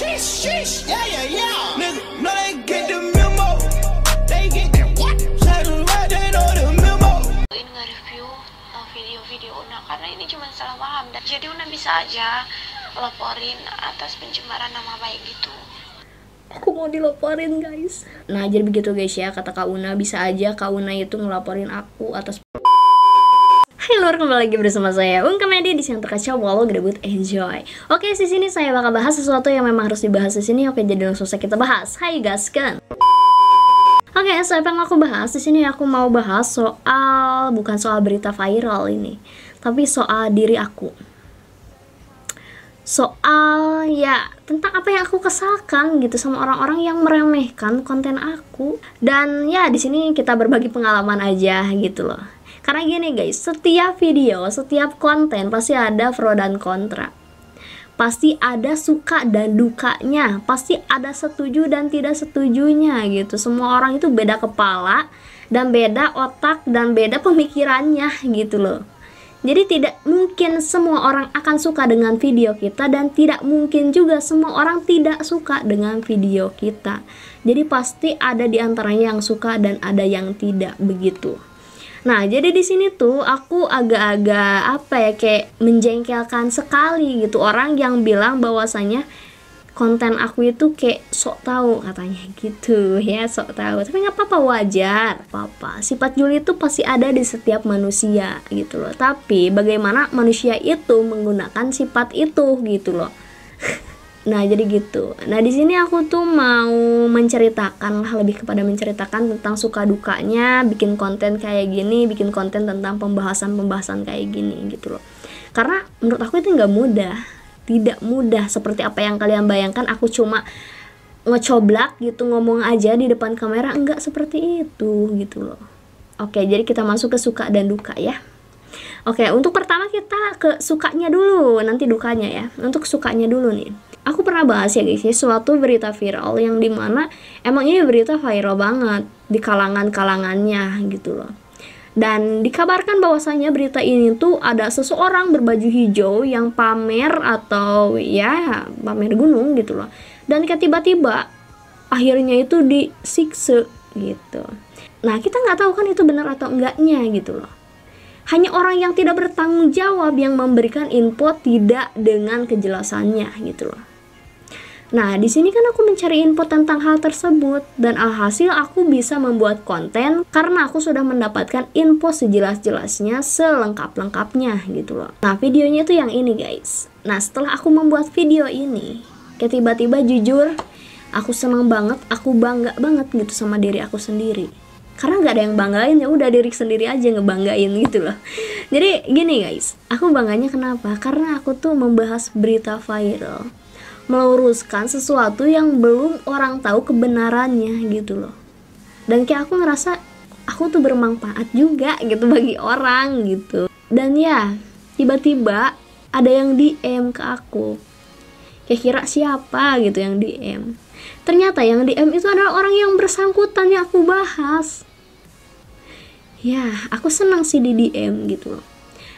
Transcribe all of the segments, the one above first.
Sheesh, yeah, yeah, yeah. Nigga, no, they get the memo. They get that what? Say the right, they know the memo. Ini nge-review video-video Una karena ini cuma salah paham. Dan jadi Una bisa aja laporin atas pencemaran nama baik gitu. Aku mau dilaporin guys. Nah jadi begitu guys ya, kata Kak Una, bisa aja Kak Una itu ngelaporin aku atas. Hai lur, kembali lagi bersama saya Komedi di siang terkacau, walau gabut enjoy. Oke, di sini saya bakal bahas sesuatu yang memang harus dibahas di sini. Oke, jadi langsung saja kita bahas. Hai guys kan. Oke, so apa yang aku bahas di sini, aku mau bahas soal, bukan soal berita viral ini, tapi soal diri aku. Soal ya tentang apa yang aku kesalkan gitu sama orang-orang yang meremehkan konten aku. Dan ya di sini kita berbagi pengalaman aja gitu loh. Karena gini guys, setiap video, setiap konten pasti ada pro dan kontra. Pasti ada suka dan dukanya, pasti ada setuju dan tidak setujunya gitu. Semua orang itu beda kepala dan beda otak dan beda pemikirannya gitu loh. Jadi tidak mungkin semua orang akan suka dengan video kita, dan tidak mungkin juga semua orang tidak suka dengan video kita. Jadi pasti ada di antaranya yang suka dan ada yang tidak begitu. Nah, jadi di sini tuh aku agak-agak apa ya, kayak menjengkelkan sekali gitu orang yang bilang bahwasanya konten aku itu kayak sok tahu katanya gitu ya, sok tahu. Tapi nggak apa-apa, wajar, apa-apa. Sifat juli itu pasti ada di setiap manusia gitu loh. Tapi bagaimana manusia itu menggunakan sifat itu gitu loh. Nah, jadi gitu. Nah, di sini aku tuh mau menceritakan lah, lebih kepada menceritakan tentang suka dukanya bikin konten kayak gini, bikin konten tentang pembahasan-pembahasan kayak gini gitu loh. Karena menurut aku itu nggak mudah. Tidak mudah seperti apa yang kalian bayangkan. Aku cuma ngecoblak gitu, ngomong aja di depan kamera, enggak seperti itu gitu loh. Oke, jadi kita masuk ke suka dan duka ya. Oke, untuk pertama kita ke sukanya dulu, nanti dukanya ya. Untuk sukanya dulu nih, aku pernah bahas ya guys ya, suatu berita viral yang dimana emang ini berita viral banget di kalangan-kalangannya gitu loh. Dan dikabarkan bahwasanya berita ini tuh ada seseorang berbaju hijau yang pamer atau ya pamer gunung gitu loh. Dan tiba-tiba akhirnya itu disiksa gitu. Nah, kita nggak tahu kan itu benar atau enggaknya gitu loh. Hanya orang yang tidak bertanggung jawab yang memberikan info tidak dengan kejelasannya gitu loh. Nah, di sini kan aku mencari info tentang hal tersebut, dan alhasil aku bisa membuat konten karena aku sudah mendapatkan info sejelas-jelasnya, selengkap-lengkapnya gitu loh. Nah, videonya itu yang ini guys. Nah, setelah aku membuat video ini, kayak tiba-tiba jujur aku senang banget, aku bangga banget gitu sama diri aku sendiri. Karena nggak ada yang banggain, ya udah diri sendiri aja ngebanggain gitu loh. Jadi gini guys, aku bangganya kenapa? Karena aku tuh membahas berita viral, meluruskan sesuatu yang belum orang tahu kebenarannya gitu loh. Dan kayak aku ngerasa aku tuh bermanfaat juga gitu bagi orang gitu. Dan ya tiba-tiba ada yang DM ke aku, kayak kira siapa gitu yang DM. Ternyata yang DM itu adalah orang yang bersangkutan yang aku bahas. Ya, aku senang sih di DM gitu loh.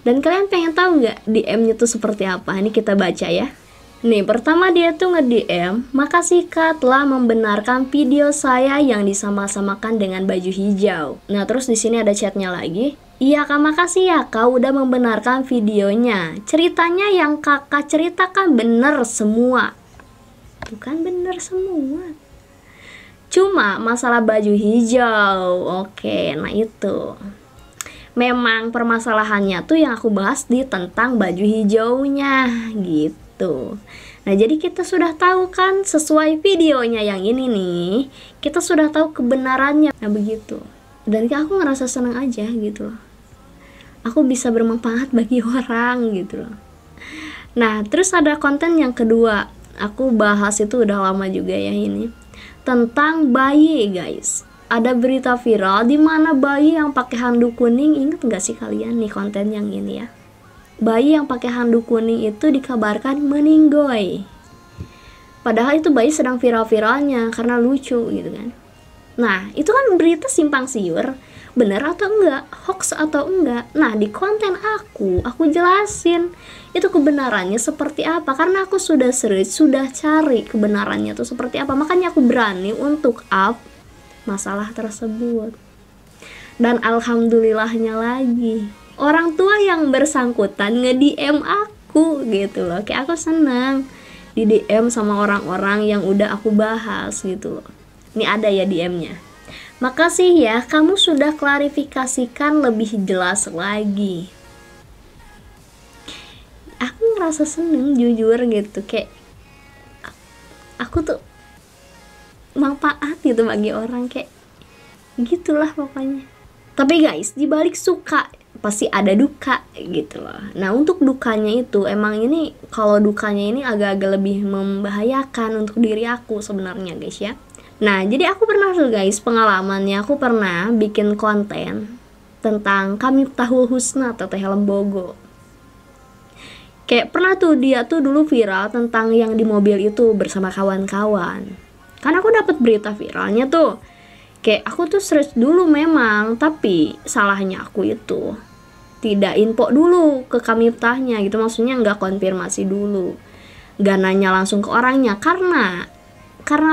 Dan kalian pengen tahu nggak DM-nya tuh seperti apa? Ini kita baca ya. Nih, pertama dia tuh nge-DM, "Makasih Kak telah membenarkan video saya yang disama-samakan dengan baju hijau." Nah, terus di sini ada chatnya lagi. "Iya Kak, makasih ya Kak udah membenarkan videonya. Ceritanya yang Kakak ceritakan bener semua." Bukan bener semua. Cuma masalah baju hijau. Oke, nah itu. Memang permasalahannya tuh yang aku bahas di tentang baju hijaunya gitu. Nah, jadi kita sudah tahu kan, sesuai videonya yang ini nih, kita sudah tahu kebenarannya. Nah, begitu. Dan aku ngerasa senang aja gitu loh. Aku bisa bermanfaat bagi orang gitu loh. Nah, terus ada konten yang kedua. Aku bahas itu udah lama juga ya ini. Tentang bayi guys. Ada berita viral di mana bayi yang pakai handuk kuning, inget nggak sih kalian nih konten yang ini ya? Bayi yang pakai handuk kuning itu dikabarkan meninggoy. Padahal itu bayi sedang viral-viralnya karena lucu gitu kan. Nah, itu kan berita simpang siur, bener atau enggak, hoax atau enggak. Nah, di konten aku jelasin itu kebenarannya seperti apa, karena aku sudah search, sudah cari kebenarannya tuh seperti apa. Makanya aku berani untuk up masalah tersebut. Dan alhamdulillahnya lagi, orang tua yang bersangkutan nge-DM aku gitu loh. Kayak aku senang di DM sama orang-orang yang udah aku bahas gitu loh. Ini ada ya DM-nya. Makasih ya, kamu sudah klarifikasikan lebih jelas lagi. Aku ngerasa seneng jujur gitu, kayak aku tuh manfaat gitu bagi orang, kayak gitulah pokoknya. Tapi guys, dibalik suka pasti ada duka gitu loh. Nah, untuk dukanya itu emang ini, kalau dukanya ini agak-agak lebih membahayakan untuk diri aku sebenarnya guys ya. Nah, jadi aku pernah tuh guys, pengalamannya aku pernah bikin konten tentang Kamiftahul Husna Teteh Lembogo. Kayak pernah tuh dia tuh dulu viral tentang yang di mobil itu bersama kawan-kawan. Kan aku dapat berita viralnya tuh. Kayak aku tuh search dulu memang, tapi salahnya aku itu tidak info dulu ke Kamiftahnya gitu, maksudnya nggak konfirmasi dulu, nggak nanya langsung ke orangnya, karena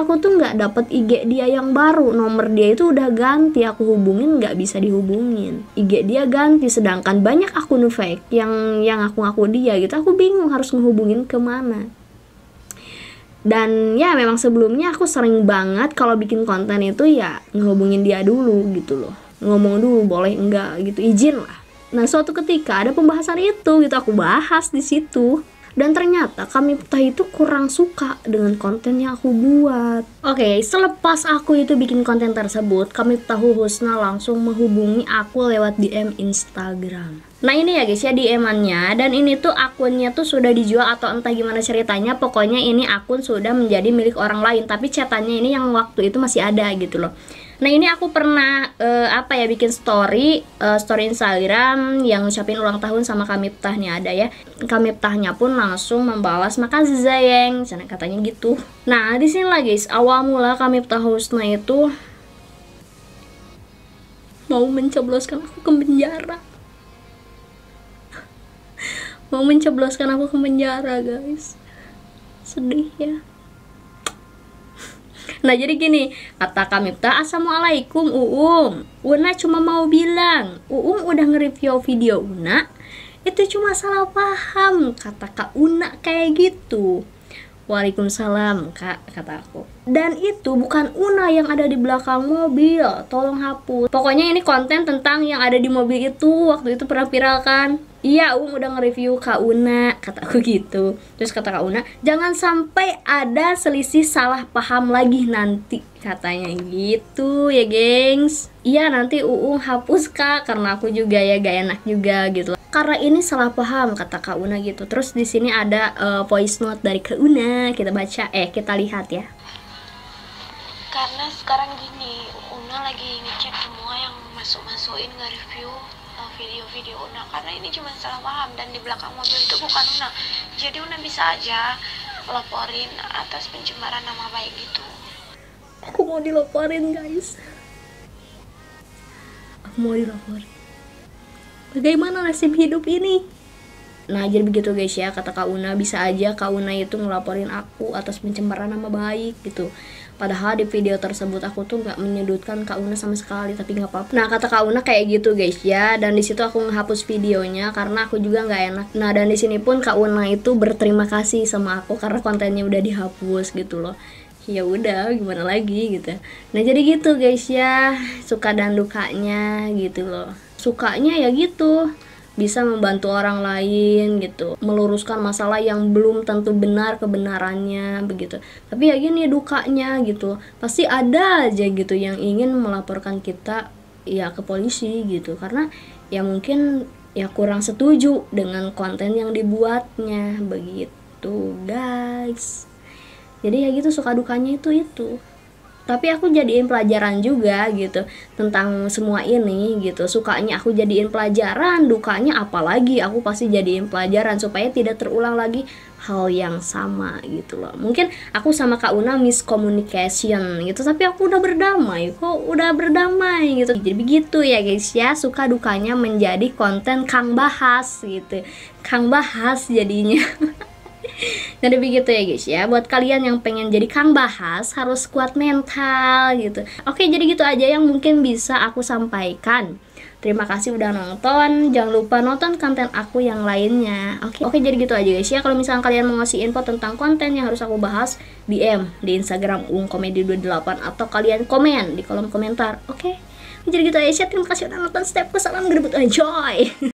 aku tuh nggak dapet IG dia yang baru, nomor dia itu udah ganti, aku hubungin nggak bisa dihubungin, IG dia ganti, sedangkan banyak akun fake yang ngaku dia gitu, aku bingung harus ngehubungin kemana. Dan ya memang sebelumnya aku sering banget kalau bikin konten itu ya ngehubungin dia dulu gitu loh, ngomong dulu boleh enggak gitu, izin lah. Nah, suatu ketika ada pembahasan itu gitu, aku bahas di situ. Dan ternyata Kamiftah itu kurang suka dengan konten yang aku buat. Oke, selepas aku itu bikin konten tersebut, Kamiftahul Husna langsung menghubungi aku lewat DM Instagram. Nah, ini ya guys ya DM-annya, dan ini tuh akunnya tuh sudah dijual atau entah gimana ceritanya. Pokoknya ini akun sudah menjadi milik orang lain, tapi chatannya ini yang waktu itu masih ada gitu loh. Nah, ini aku pernah bikin story Instagram yang ngucapin ulang tahun sama Kamiftahnya ada ya. Kamiftahnya pun langsung membalas makasih Zayeng, katanya gitu. Nah, di sini lah guys, awal mula Kamiftahul Husna itu mau mencebloskan aku ke penjara. Mau mencebloskan aku ke penjara guys. Sedih ya. Nah, jadi gini, kata Kamiftah, Assalamualaikum Uung, Una cuma mau bilang, Uung udah nge-review video Una, itu cuma salah paham, kata Kak Una kayak gitu. Waalaikumsalam Kak, kata aku. Dan itu bukan Una yang ada di belakang mobil, tolong hapus. Pokoknya ini konten tentang yang ada di mobil itu, waktu itu pernah viral kan. Iya, udah nge-review Kak Una, kata aku gitu. Terus kata Kak Una, jangan sampai ada selisih salah paham lagi nanti, katanya gitu ya gengs. Iya, nanti Uung hapus Kak, karena aku juga ya gak enak juga gitu. Karena ini salah paham, kata Kak Una gitu. Terus di sini ada voice note dari Kak Una, kita baca, kita lihat ya. Karena sekarang gini, Una lagi ngecek semua yang masukin nge-review video-video Una, karena ini cuma salah paham dan di belakang mobil itu bukan Una. Jadi Una bisa aja laporin atas pencemaran nama baik gitu. Aku mau dilaporin guys. Aku mau dilaporin. Bagaimana nasib hidup ini? Nah, jadi begitu guys ya, kata Kak Una, bisa aja Kak Una itu ngelaporin aku atas pencemaran nama baik gitu. Padahal di video tersebut aku tuh nggak menyudutkan Kak Una sama sekali, tapi nggak apa-apa. Nah, kata Kak Una kayak gitu guys ya, dan di situ aku menghapus videonya karena aku juga nggak enak. Nah, dan di sini pun Kak Una itu berterima kasih sama aku karena kontennya udah dihapus gitu loh. Ya udah, gimana lagi gitu. Nah, jadi gitu guys ya, suka dan dukanya gitu loh. Sukanya ya gitu, bisa membantu orang lain gitu, meluruskan masalah yang belum tentu benar kebenarannya begitu. Tapi ya gini dukanya gitu, pasti ada aja gitu yang ingin melaporkan kita ya ke polisi gitu, karena ya mungkin ya kurang setuju dengan konten yang dibuatnya begitu guys. Jadi ya gitu, suka dukanya itu. Tapi aku jadiin pelajaran juga gitu tentang semua ini gitu. Sukanya aku jadiin pelajaran, dukanya apalagi aku pasti jadiin pelajaran supaya tidak terulang lagi hal yang sama gitu loh. Mungkin aku sama Kak Una miscommunication gitu, tapi aku udah berdamai kok, udah berdamai gitu. Jadi begitu ya guys ya, suka dukanya menjadi konten Kang Bahas gitu, Kang Bahas jadinya. Jadi begitu ya guys ya, buat kalian yang pengen jadi Kang Bahas harus kuat mental gitu. Oke, jadi gitu aja yang mungkin bisa aku sampaikan. Terima kasih udah nonton. Jangan lupa nonton konten aku yang lainnya. Oke, jadi gitu aja guys ya. Kalau misalnya kalian mau ngasih info tentang konten yang harus aku bahas, DM di Instagram ungkomedi28 atau kalian komen di kolom komentar. Oke, jadi gitu aja. Terima kasih udah nonton. Step ke salam gerebut enjoy.